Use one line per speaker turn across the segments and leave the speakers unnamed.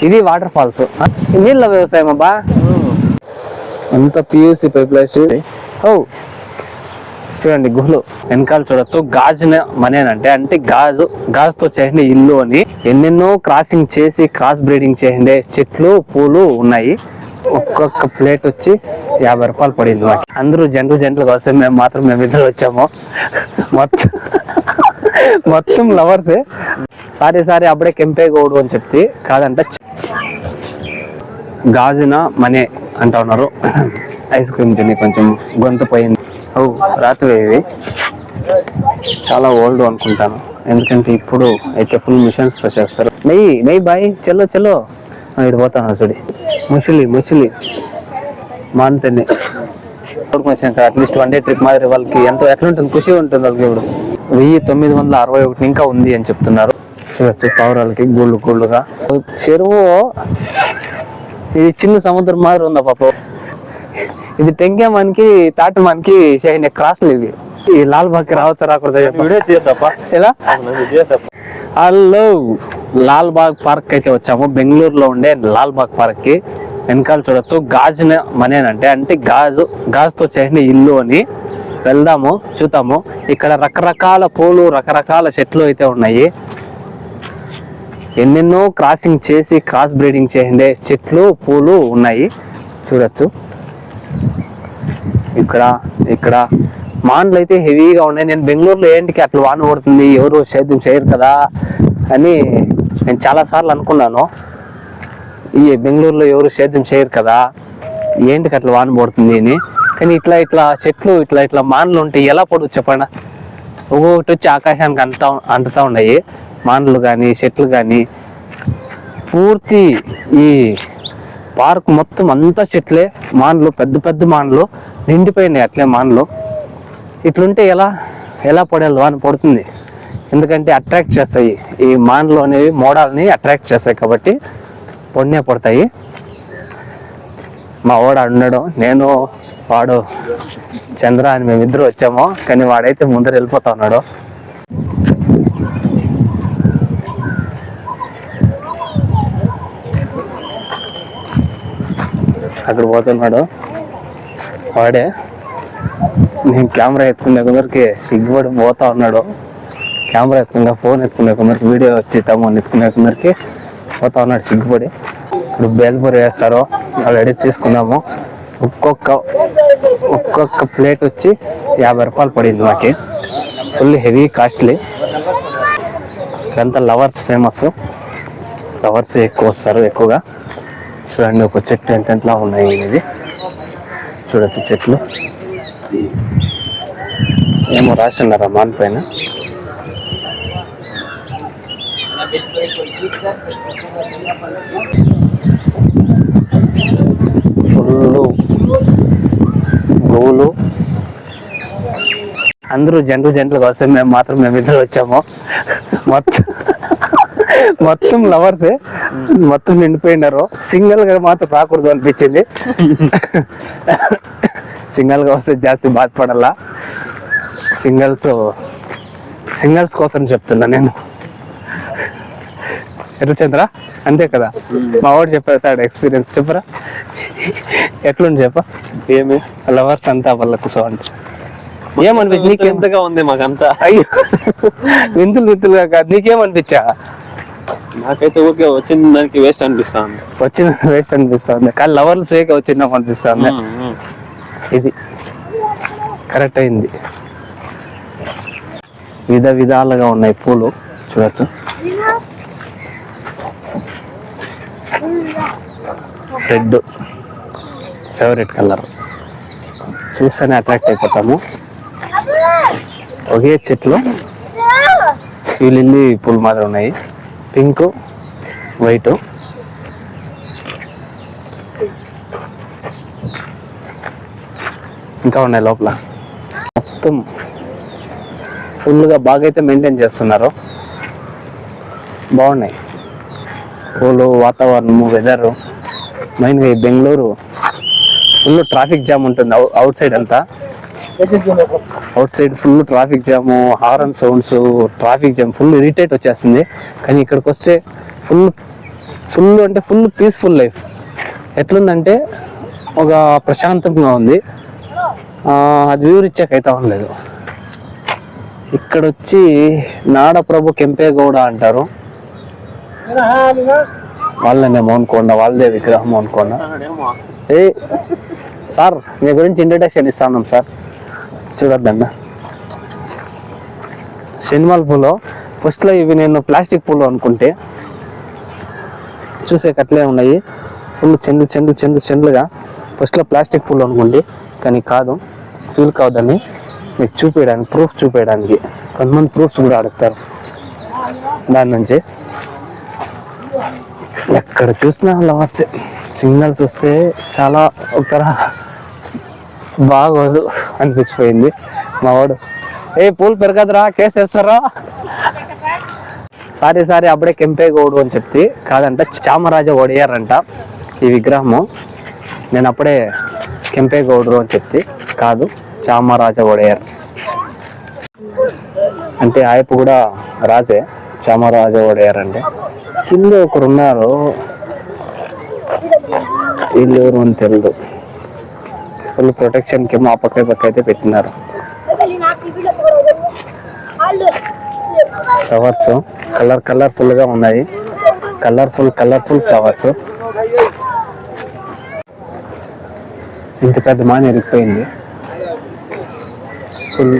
ఇది water falls, నీళ్ళ వ్యవసాయం అబ్బా. అంత పియూసీ పైప్ లైన్స్. ఓ చూడండి గుహలు వెనకాల చూడొచ్చు. గాజు మనేనంటే అంటే గాజుతో చేయండి ఇల్లు అని. ఎన్నెన్నో క్రాసింగ్ చేసి క్రాస్ బ్రీడింగ్ చేయండి చెట్లు పూలు ఉన్నాయి. ఒక్కొక్క ప్లేట్ వచ్చి 50 రూపాయలు పడింది మాకు. అందరూ జంటలుగా వస్తే మేమిద్దరు వచ్చాము. మొత్తం లవర్సే. సారీ అప్పుడే కెంపేగౌడు అని చెప్తే కాదంట గాజున మనే అంటా ఉన్నారు. ఐస్ క్రీమ్ తిని కొంచెం గొంతు పోయింది. రాత్రి ఇవి చాలా ఓల్డ్ అనుకుంటాను, ఎందుకంటే ఇప్పుడు అయితే ఫుల్ మిషన్స్ తో చేస్తారు. నెయ్యి బాయ్ చెల్లో ఇటు పోతాను చూడి. ముసిలి మాంతని అట్లీస్ట్ 1 డే ట్రిప్ మాదిరి వాళ్ళకి ఎట్లుంటుంది, ఖుషి ఉంటుంది వాళ్ళకి. ఇప్పుడు 1961 ఇంకా ఉంది అని చెప్తున్నారు. పౌరాలకి గుళ్ళుగా చెరువు. ఇది చిన్న సముద్రం మాదిరి ఉందా పాప. ఇది టెంకే మనకి తాటి మనకి చేయని క్రాస్లు ఇవి. ఈ లాల్ బాగ్ రావచ్చు రాకూడదు ఎలా. హలో, లాల్ బాగ్ పార్క్ అయితే వచ్చాము. బెంగళూరులో ఉండే లాల్ బాగ్ పార్క్ కి వెనకాల చూడొచ్చు. గాజు మనేనంటే అంటే గాజుతో చేయండి ఇల్లు అని. వెళ్దాము చూద్దాము. ఇక్కడ రకరకాల పూలు రకరకాల చెట్లు అయితే ఉన్నాయి. ఎన్నెన్నో క్రాసింగ్ చేసి క్రాస్ బ్రీడింగ్ చేయండి చెట్లు పూలు ఉన్నాయి చూడొచ్చు. ఇక్కడ మాన్లు అయితే హెవీగా ఉన్నాయి. నేను బెంగళూరులో ఏంటికి అట్లా వాన పడుతుంది, ఎవరు సేద్యం చేయరు కదా అని నేను చాలా సార్లు అనుకున్నాను. ఈ బెంగళూరులో ఎవరు సేద్యం చేయరు కదా, ఏంటికి అట్లా వాన పడుతుంది అని. కానీ ఇట్లా చెట్లు ఇట్లా మాన్లు ఉంటాయి, ఎలా పడవు చెప్పండి. ఒక్కొక్కటి వచ్చి ఆకాశానికి అంటుతా ఉన్నాయి. మాన్లు కానీ చెట్లు కానీ పూర్తి ఈ పార్క్ మొత్తం అంతా చెట్లే. మాన్లు పెద్ద మాన్లు నిండిపోయినాయి. అట్లే మాన్లు ఇట్లుంటే ఎలా పడేది వాన పడుతుంది. ఎందుకంటే అట్రాక్ట్ చేస్తాయి ఈ మాన్లు అనేవి, మోడాల్ని అట్రాక్ట్ చేస్తాయి కాబట్టి పడతాయి. మా వాడు ఉన్నాడు, నేను వాడు చంద్ర అని మేమిద్దరు వచ్చాము. కానీ వాడైతే ముందర వెళ్ళిపోతా ఉన్నాడు. అక్కడ పోతున్నాడు వాడే. నేను కెమెరా ఎత్తుకునే కొందరికి సిగ్గుపడి పోతా ఉన్నాడు. కెమెరా ఎత్తుకునే ఫోన్ ఎత్తుకునే కొందరికి వీడియో తీద్దాము ఎత్తుకునే కొందరికి పోతా ఉన్నాడు సిగ్గుపడి. ఇప్పుడు బేల్పూరి వేస్తారు, ఆల్రెడీ తీసుకున్నాము. ఒక్కొక్క ప్లేట్ వచ్చి 50 రూపాయలు పడింది మాకి. Full heavy costly. ఇదంతా లవర్స్ ఫేమస్. లవర్స్ ఎక్కువ వస్తారు ఎక్కువగా. చూడండి ఒక చెట్టు ఎంతలా ఉన్నాయి ఇది చూడొచ్చు. చెట్లు ఏమో రాసిన్నారా మాన్ పైన. ఫుల్ గోవులు. అందరూ జంటలుగా వస్తే మేమిద్దరు వచ్చాము. మొత్తం లవర్సే. మొత్తం నిండిపోయినారు. సింగిల్ గా మాత్రం రాకూడదు అనిపించింది. సింగిల్ గా వస్తే జాస్తి బాధపడాలా. సింగిల్స్ కోసం చెప్తున్నా నేను. ఎర్రచంద్ర అంతే కదా, మా వాడు చెప్పాడు ఎక్స్పీరియన్స్. చెప్పరా ఎట్లుంది చెప్ప.
ఏమి
లవర్స్ అంతా వాళ్ళకు సో అంటే ఏమనిపించి నీకు
ఎంతగా ఉంది మాకంతా.
అయ్యో వింతులుగా కాదు, నీకేమనిపించా?
నాకైతే ఊరికే వచ్చిన దానికి వేస్ట్
అనిపిస్తుంది. కానీ లవర్లు చేయక వచ్చిందాం అనిపిస్తుంది. ఇది కరెక్ట్ అయింది. విధాలుగా ఉన్నాయి పూలు చూడొచ్చు. రెడ్ ఫేవరెట్ కలర్, చూస్తేనే అట్రాక్ట్ అయిపోతాము. ఒకే చెట్లు ఈ లిల్లీ పూలు మాత్రం ఉన్నాయి. పింక్ వైట్ ఇంకా ఉన్నాయి లోపల. మొత్తం ఫుల్గా బాగా అయితే మెయింటైన్ చేస్తున్నారు. బాగున్నాయి పూలు, వాతావరణము, వెదరు. మెయిన్గా ఈ బెంగళూరు ఫుల్ ట్రాఫిక్ జామ్ ఉంటుంది. అవుట్ సైడ్ అంతా అవుట్ సైడ్ ఫుల్ ట్రాఫిక్ జాము, horn sounds, traffic jam, full irritate వచ్చేస్తుంది. కానీ ఇక్కడికి వస్తే ఫుల్ ఫుల్ అంటే ఫుల్ పీస్ఫుల్ లైఫ్. ఎట్లుందంటే ఒక ప్రశాంతంగా ఉంది. అది వివరించాకైతే అవ్వలేదు. ఇక్కడ వచ్చి నాడప్రభు కెంపేగౌడ అంటారు. వాళ్ళనే మౌన్కొండ, వాళ్ళదే విగ్రహం మౌన్కొండ. ఏ సార్ మీ గురించి ఇంట్రడక్షన్ ఇస్తాను సార్, చూడొద్దన్న. సినిమాల పూలు ఫస్ట్లో ఇవి నేను ప్లాస్టిక్ పూలు అనుకుంటే చూసే అట్లే ఉన్నాయి. ఫుల్ చెండులుగా ఫస్ట్లో ప్లాస్టిక్ పూలు అనుకోండి, కానీ కాదు. ఫీల్ కావద్దని మీకు చూపించడానికి, ప్రూఫ్ చూపించడానికి. కొంతమంది ప్రూఫ్స్ కూడా అడుగుతారు. దాని నుంచి ఎక్కడ చూసినా లవర్స్. సిగ్నల్స్ వస్తే చాలా ఒక బాగోదు అనిపించిపోయింది. మా వాడు ఏ పూలు పెరగదురా, కేసు వేస్తారా. సారీ అప్పుడే కెంపేగౌడు అని చెప్తే కాదంట, చామరాజ ఒడియార్ అంట ఈ విగ్రహము. నేను అప్పుడే కెంపేగౌడరు అని చెప్తే కాదు, చామరాజ ఒడియార్ అంటే ఆయప్ప కూడా రాజే. చామరాజ ఒడియార్ అంటే. కింద ఒకరు ఉన్నారు, వీళ్ళు ఎవరు అని తెలియదు. ఫుల్ ప్రొటెక్షన్కి మా పక్క అయితే పెట్టినారు. ఫ్లవర్స్ కలర్ఫుల్ గా ఉన్నాయి. Colourful flowers. ఇంత పెద్ద మాని ఎరిగిపోయింది. Full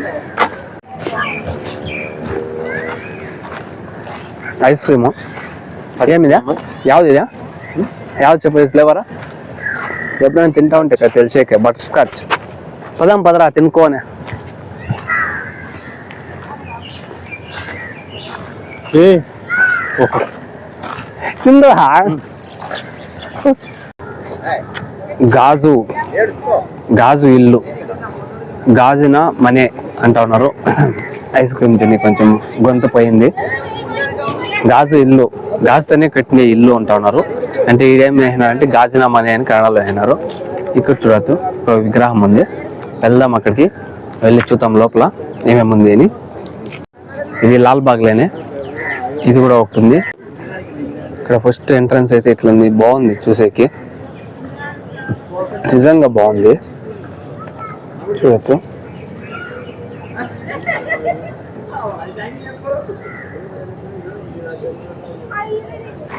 ice cream. ఏమిదా? యావదిదా? యావది చెప్పేది ఫ్లేవరా? ఎప్పుడైనా తింటా ఉంటే కదా తెలిసేకే. Butter scotch. పదరా తినుకోనే. గాజు ఇల్లు, గాజున మనే అంటా ఉన్నారు. ఐస్ క్రీమ్ తిని కొంచెం గొంతు పోయింది. గాజు ఇల్లు, గాజుతోనే కట్టిన ఇల్లు అంటా ఉన్నారు. అంటే ఇదేం వేసినారంటే గాజున మనే అని కన్నడలో వేసినారు. ఇక్కడ చూడొచ్చు ఒక విగ్రహం ఉంది. వెళ్దాం అక్కడికి, వెళ్ళి చూద్దాం లోపల ఏమేమి ఉంది అని. ఇది లాల్బాగ్లోనే, ఇది కూడా ఒకటి ఉంది. ఇక్కడ ఫస్ట్ ఎంట్రన్స్ అయితే ఇట్లుంది. బాగుంది చూసేకి, నిజంగా బాగుంది. చూడొచ్చు.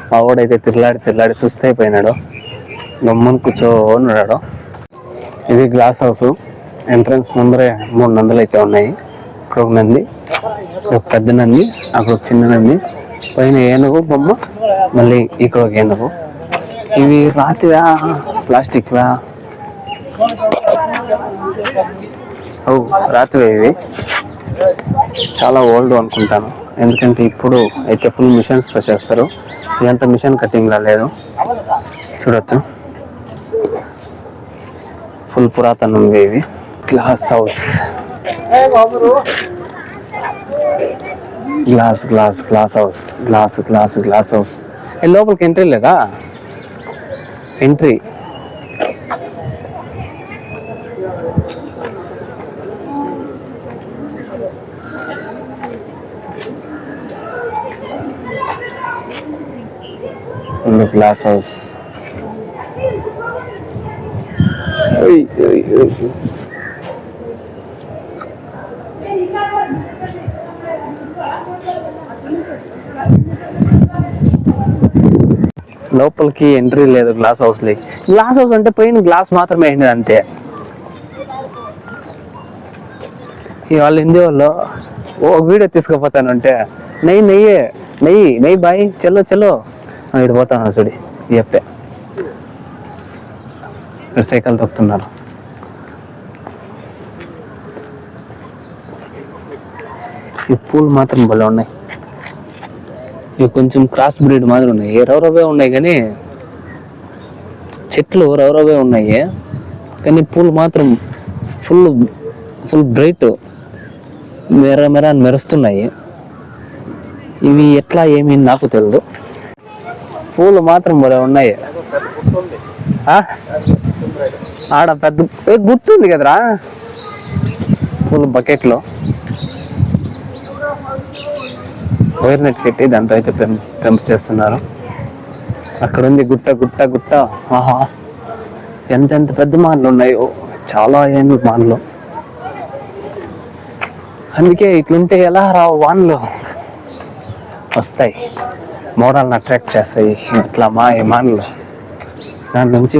మా వాడైతే తిరలాడి సుస్థ అయిపోయినాడు. గమ్మున కూర్చోన్నాడు. ఇది గ్లాస్ హౌస్. ఎంట్రన్స్ ముందరే 3 నందులు అయితే ఉన్నాయి. ఇక్కడ ఒక నంది, ఒక పెద్ద నంది, అక్కడ ఒక చిన్న నంది, పైన ఏనుగు బొమ్మ, మళ్ళీ ఇక్కడ ఒక ఏనుగు. ఇవి రాతివా ప్లాస్టిక్వా? రాతివే. ఇవి చాలా ఓల్డ్ అనుకుంటాను, ఎందుకంటే ఇప్పుడు అయితే ఫుల్ మిషన్స్తో చేస్తారు. ఇదంతా మిషన్ కటింగ్ లా లేదు. చూడొచ్చు ఫుల్ పురాతనం ఇవి. Glass house, glass house. లోపలికి ఎంట్రీ లేదా? Entry glass house. లోపలికి ఎంట్రీ లేదు గ్లాస్ హౌస్ లే. గ్లాస్ హౌస్ అంటే పైన గ్లాస్ మాత్రమే అయింది అంతే. ఇవాళ హిందీ వాళ్ళు ఒక వీడియో తీసుకుపోతానంటే నెయ్యి బాయ్ చలో ఇటు పోతాను చూడి చెప్పే. ఇక్కడ సైకిల్ తొక్కుతున్నారు. ఈ పూలు మాత్రం భలే ఉన్నాయి. ఇవి కొంచెం క్రాస్ బ్రీడ్ మాదిరి ఉన్నాయి. రవరవే ఉన్నాయి కానీ చెట్లు రవరవే ఉన్నాయి, కానీ పూలు మాత్రం ఫుల్ బ్రైట్ మెర మెరుస్తున్నాయి. ఇవి ఎట్లా ఏమి నాకు తెలియదు. పూలు మాత్రం భలే ఉన్నాయి. ఆడ పెద్ద గుర్తు ఉంది కదరా పూలు బకెట్లో. వైర్ నెట్ పెట్టి దాంతో అయితే పెంపు చేస్తున్నారు. అక్కడ ఉంది గుట్ట గుట్ట గుట్ట. ఆహా, ఎంత ఎంత పెద్ద మాన్లు ఉన్నాయో, చాలా ఏళ్ళు మాన్లు. అందుకే ఇట్లుంటే ఎలా రావు వాన్లు వస్తాయి, మోడల్ని అట్రాక్ట్ చేస్తాయి ఇట్లా ఈ మాన్లు. దాని నుంచి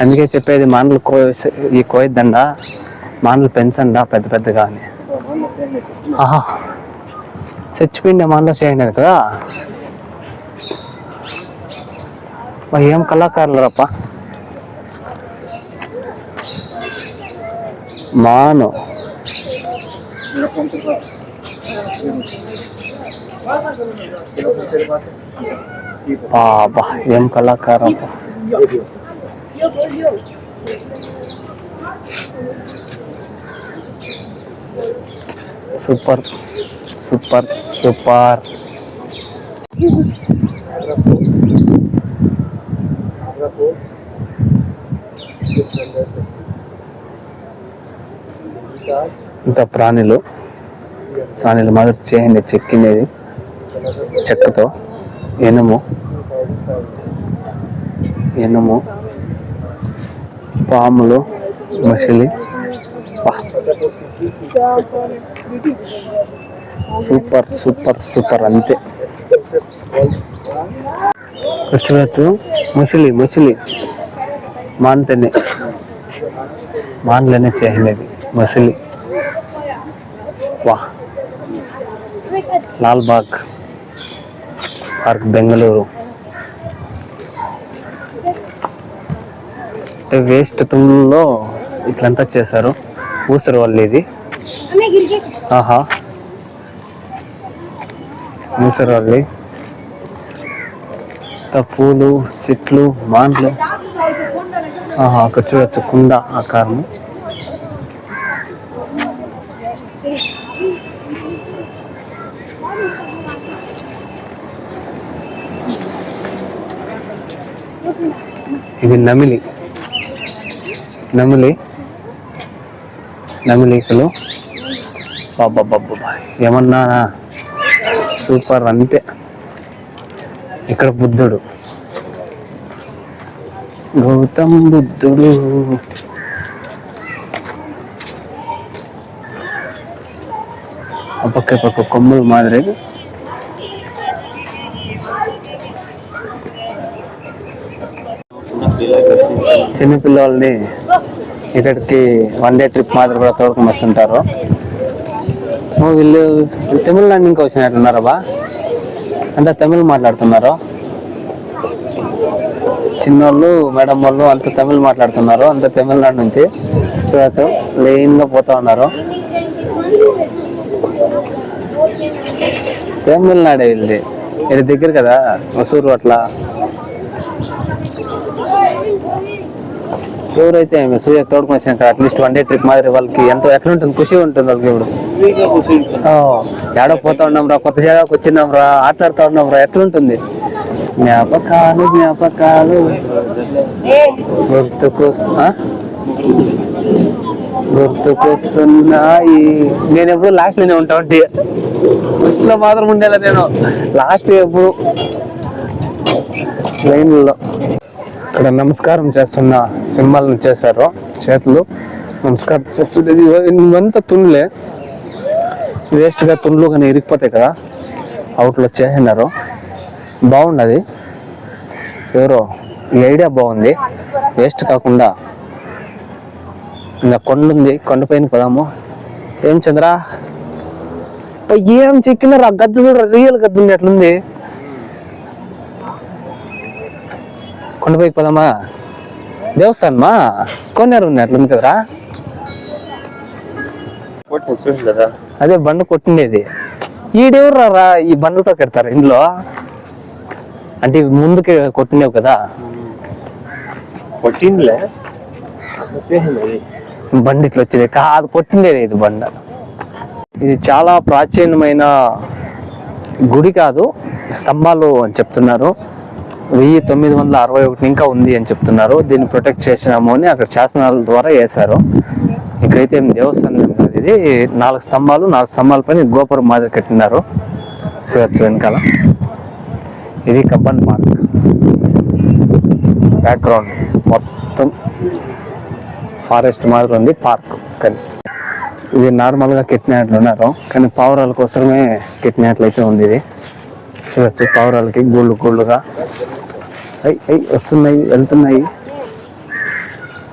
అందుకే చెప్పేది మాన్లు ఈ కోయద్దండా, మాన్లు పెంచండా పెద్ద పెద్దగా అని. ఆహా, చచ్చిపోయింది మాన్లు చేయలేదు కదా. ఏం కళాకారులు రప్ప. మాను బాబా, ఏం కళాకారం. Super super super. ఇంత ప్రాణులు మాదిరి చేయండి, చెక్కినది చెక్కతో. ఎనుము, పాములు, మసిలి. Super super super. అంతే చూడచ్చు. ముసిలి మాన్లనే చేయండి మసిలి. వాహ్, లాల్బాగ్ పార్క్, బెంగళూరు. వేస్ట్ తుమ్ముల్లో ఇట్లంతా చేశారు. ఊసరు వల్ల ఇది. ఆహా, ఊసరు వల్లి, పూలు, చెట్లు, మాన్లు. ఆహా, అక్కడ చూడొచ్చు కుండ ఆకారము. ఇది నమిలికలు. బాబా, ఏమన్నా సూపర్. అంతే. ఇక్కడ బుద్ధుడు, గౌతమ్ బుద్ధుడు. పక్క కొమ్ములు మాదిరి. చిన్నపిల్లల్ని ఇక్కడికి వన్ డే ట్రిప్ మాదిరి కూడా తోడుకొని వస్తుంటారు. వీళ్ళు తమిళనాడు ఇంకా వచ్చినట్టున్నారా బా, అంతా తమిళ్ మాట్లాడుతున్నారు. చిన్నోళ్ళు, మేడం వాళ్ళు అంతా తమిళ్ మాట్లాడుతున్నారు. అంతా తమిళనాడు నుంచి చూడచ్చు. లైన్గా పోతా ఉన్నారు. తమిళనాడే వీళ్ళది. ఇది దగ్గర కదా, వసూరు అట్లా. ఎవరైతే సూర్య తోడుకొని వచ్చినాక అట్లీస్ట్ వన్ డే ట్రిప్ మాదిరి వాళ్ళకి ఎంతో ఎట్లా ఉంటుంది, ఖుషి ఉంటుంది వాళ్ళకి. ఇప్పుడు ఏడో పోతా ఉన్నాం రా, కొత్త జాగాకి వచ్చినాం రా, ఆటలాడుతూ ఉన్నాం రా, ఎట్లుంటుంది. జ్ఞాపకాలు గుర్తుకొస్తున్నాయి. నేను ఎప్పుడు లాస్ట్ లోనే ఉంటా ఉంటే, ఫస్ట్ లో మాత్రం ఉండేలా నేను. లాస్ట్ ఎప్పుడు లైన్లో. ఇక్కడ నమస్కారం చేస్తున్న సింబల్ని చేశారు, చేతులు నమస్కారం చేస్తుండేది. ఇవంతా తుండ్లే, వేస్ట్గా తుండ్లు కానీ ఇరిగిపోతాయి కదా, అవుట్లో చేసినారు. బాగున్నది. ఎవరో ఈ ఐడియా బాగుంది, వేస్ట్ కాకుండా. ఇంకా కొండ ఉంది, కొండపైన పోదాము. ఏం చంద్రా, ఏం చెక్కినారు. ఆ గద్ద చూడ, రియల్ గద్ద ఉంది, అట్లుంది. కొండపైకి పోదామా? దేవస్థానమా? కొన్నారు ఉంది, అట్లుంది కదరా. అదే బండ కొట్టిండేది. ఈడెవరు రా ఈ బండలతో కడతారు ఇంట్లో? అంటే ముందుకే కొట్టిండేవు కదా. బండి ఇట్లా వచ్చింది కాదు, కొట్టిండేది ఇది బండ. ఇది చాలా ప్రాచీనమైన గుడి కాదు, స్తంభాలు అని చెప్తున్నారు. 1961 ఇంకా ఉంది అని చెప్తున్నారు. దీన్ని ప్రొటెక్ట్ చేసినాము అని అక్కడ శాసనాల ద్వారా వేశారు. ఇక్కడైతే ఏం దేవస్థానం ఏం కాదు. ఇది 4 స్తంభాలు, 4 స్తంభాల పైన గోపురం మాదిరి కట్టినారు. చూడొచ్చు వెనకాల. ఇది కబ్బన్ పార్క్. బ్యాక్గ్రౌండ్ మొత్తం ఫారెస్ట్ మాదిరి ఉంది పార్క్. కానీ ఇది నార్మల్గా కెట్టినట్లు ఉన్నారు, కానీ పావురాల కోసమే కెట్టినట్లయితే ఉంది. ఇది చూడొచ్చు, పావురాలకి గూళ్ళు గూళ్ళుగా వస్తున్నాయి, వెళ్తున్నాయి.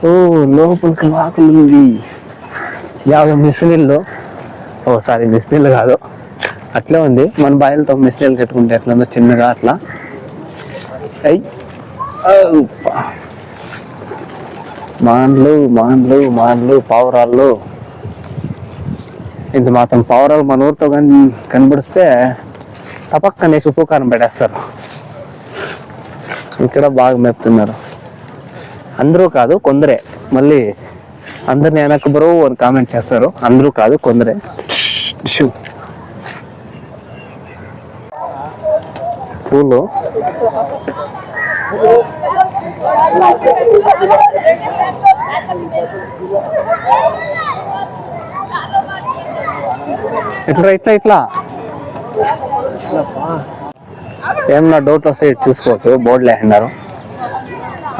ఓ లోపలికి వాకులు ఉంది. 50 మిస్నీళ్ళు. ఓ సారీ, మిస్నీళ్ళు కాదు, అట్లే ఉంది. మన బాయిలతో మిస్నీళ్ళు కట్టుకుంటే ఎట్లా ఉందో చిన్నగా అట్లా. మాన్లు మాన్లు మాన్లు, పావురాళ్ళు. ఇంత మాత్రం పావురాలు మన ఊరితో కానీ కనబడిస్తే తపక్కనేసి ఉప్పు కారం పెట్టేస్తారు. ఇక్కడ బాగా మేపుతున్నారు. అందరూ కాదు, కొందరే. మళ్ళీ అందరిని వెనక్కి బ్రో అని కామెంట్ చేస్తారు. అందరూ కాదు, కొందరే. పూలు ఇట్లా ఇట్లా ఇట్లా ఏమన్నా డౌట్ వస్తే ఇటు చూసుకోవచ్చు. బోర్డులు వేసినారు.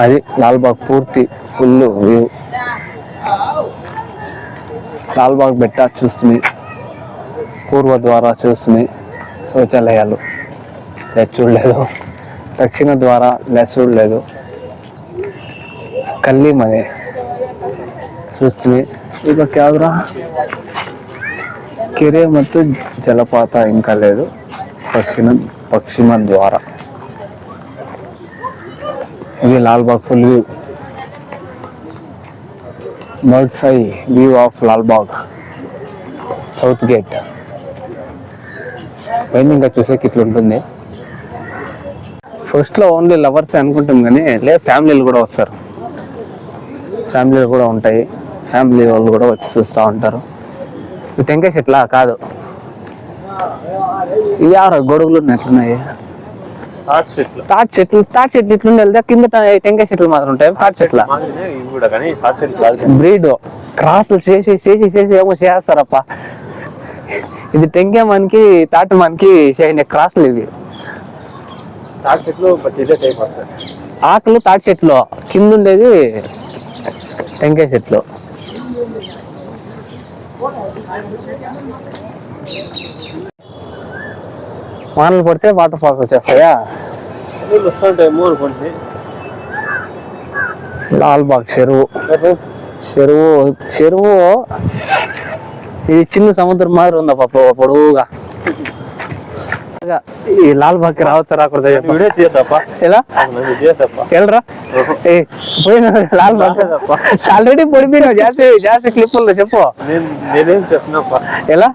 అది లాల్బాగ్ పూర్తి ఫుల్ వ్యూ. లాల్బాగ్ బెట్ట చూస్తుంది, పూర్వ ద్వారా చూస్తుంది. శౌచాలయాలు లేదు, చూడలేదు. దక్షిణ ద్వారా లేదు, చూడలేదు. కల్లి మనే చూస్తుంది. ಈಗ ಕ್ಯಾವ್ರ ಕೆರೆ ಮತ್ತು ಜಲಪಾತ ఇంకా లేదు. పశ్చిమ ద్వార. ఇది Lalbagh full view. Bird's eye view of Lalbagh south gate. పైన ఇంకా చూసేకి ఇట్లా ఉంటుంది. ఫస్ట్లో ఓన్లీ లవర్స్ అనుకుంటాం, కానీ లేదు ఫ్యామిలీలు కూడా వస్తారు. ఫ్యామిలీలు కూడా ఉంటాయి. ఫ్యామిలీ వాళ్ళు కూడా వచ్చి చూస్తూ ఉంటారు. ఈ టెంకాయ చెట్లా కాదు, ఇవి ఎవరు గొడుగులు ఉన్నట్లున్నాయి. తాటి చెట్లు ఇట్లుండి వెళ్తే కింద టెంకాయ చెట్లు మాత్రం ఉంటాయి. తాటి చెట్ల బ్రీడ్ క్రాసులు చేసి చేసి చేసి ఏమో చేస్తారప్ప. ఇది టెంకాయ మనకి తాటి మనకి క్రాసులు. ఇవి ఆకులు తాటి చెట్లు, కింద ఉండేది టెంకాయ చెట్లు. వానలు పడితే వాటర్ ఫాల్స్ వచ్చేస్తాయా? లాల్బాగ్ చెరువు. చెరువు ఇది చిన్న సముద్రం మాదిరి ఉందా పాప, పొడువుగా. ఈ లాల్బాగ్ రావచ్చా రాకూడదా? ఎలా వెళ్ళరా? పోయిన లాల్బాగ్ ఆల్రెడీ పడిపోయినావు. జాస్తి క్లిప్పుల్లో చెప్పు. ఎలా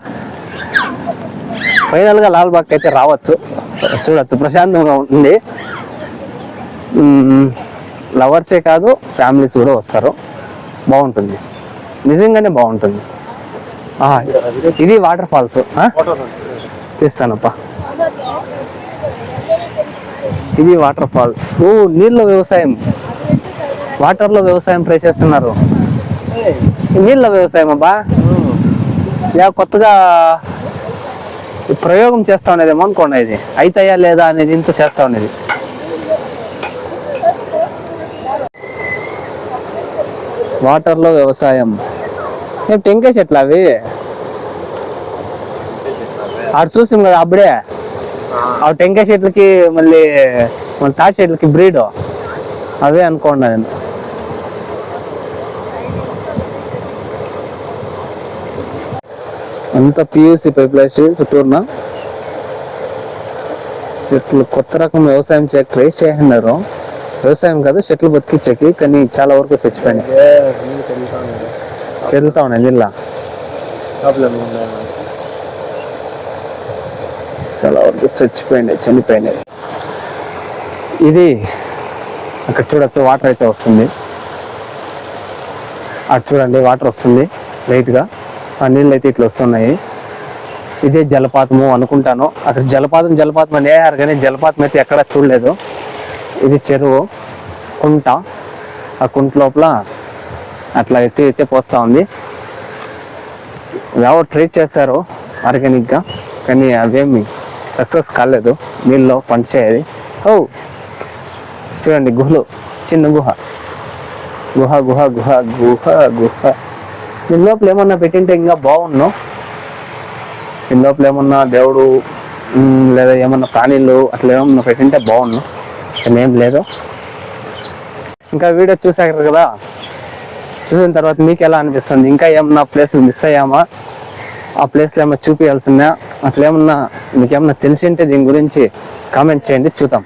ఫైనల్ గా లాల్బాగ్ అయితే రావచ్చు, చూడొచ్చు. ప్రశాంతంగా ఉంటుంది. లవర్సే కాదు, ఫ్యామిలీస్ కూడా వస్తారు. బాగుంటుంది, నిజంగానే బాగుంటుంది. ఇది వాటర్ ఫాల్స్. తీస్తానప్పా. ఇది వాటర్ ఫాల్స్. నీళ్ళ వ్యవసాయం, వాటర్ లో వ్యవసాయం ట్రై చేస్తున్నారు. నీళ్ళ వ్యవసాయం అబ్బా. కొత్తగా ప్రయోగం చేస్తా ఉండేదేమో అనుకోండి. ఇది అయితాయా లేదా అనేది ఇంత చేస్తా ఉండేది. వాటర్ లో వ్యవసాయం. టెంకాయ చెట్లు అవి అటు చూసాం కదా అప్పుడే. ఆ టెంకాయ చెట్లకి మళ్ళీ తాటి చెట్లకి బ్రీడ్ అవే అనుకోండి. నేను అంత పియూసి పైప్ లైన్ చుట్టూరున చెట్లు. కొత్త రకం వ్యవసాయం ట్రై చేస్తున్నారు. వ్యవసాయం కాదు, చెట్లు బతికిచ్చాకి, కానీ చాలా వరకు చచ్చిపోయినాయి. వెళ్తా ఉన్నాయి నీళ్ళ. చాలా వరకు చనిపోయినాయి. ఇది అక్కడ చూడొచ్చు, వాటర్ అయితే వస్తుంది. అటు చూడండి, వాటర్ వస్తుంది లైట్గా. ఆ నీళ్ళు అయితే ఇట్లా వస్తున్నాయి. ఇదే జలపాతము అనుకుంటాను. అక్కడ జలపాతం అని వేయారు, కానీ జలపాతం అయితే ఎక్కడా చూడలేదు. ఇది చెరువు, కుంట. ఆ కుంట లోపల అట్లా అయితే పోస్తా ఉంది. ఎవరు ట్రై చేశారు ఆర్గానిక్గా, కానీ అవేమి సక్సెస్ కాలేదు. నీళ్ళలో పంచేది ఓ చూడండి గుహలు, చిన్న గుహ గుహ గుహ గుహ గుహ గుహ. దీని లోపల ఏమన్నా పెట్టింటే ఇంకా బాగుండు. దీని లోపల ఏమన్నా దేవుడు లేదా ఏమన్నా ప్రాణీలు అట్లా ఏమన్నా పెట్టింటే బాగుండు. ఏం లేదు. ఇంకా వీడియో చూసారు కదా, చూసిన తర్వాత మీకు ఎలా అనిపిస్తుంది? ఇంకా ఏమన్నా ప్లేసులు మిస్ అయ్యామా? ఆ ప్లేస్లో ఏమన్నా చూపించాల్సిందా? అట్లా ఏమన్నా మీకు ఏమన్నా తెలిసింటే దీని గురించి కామెంట్ చేయండి, చూద్దాం.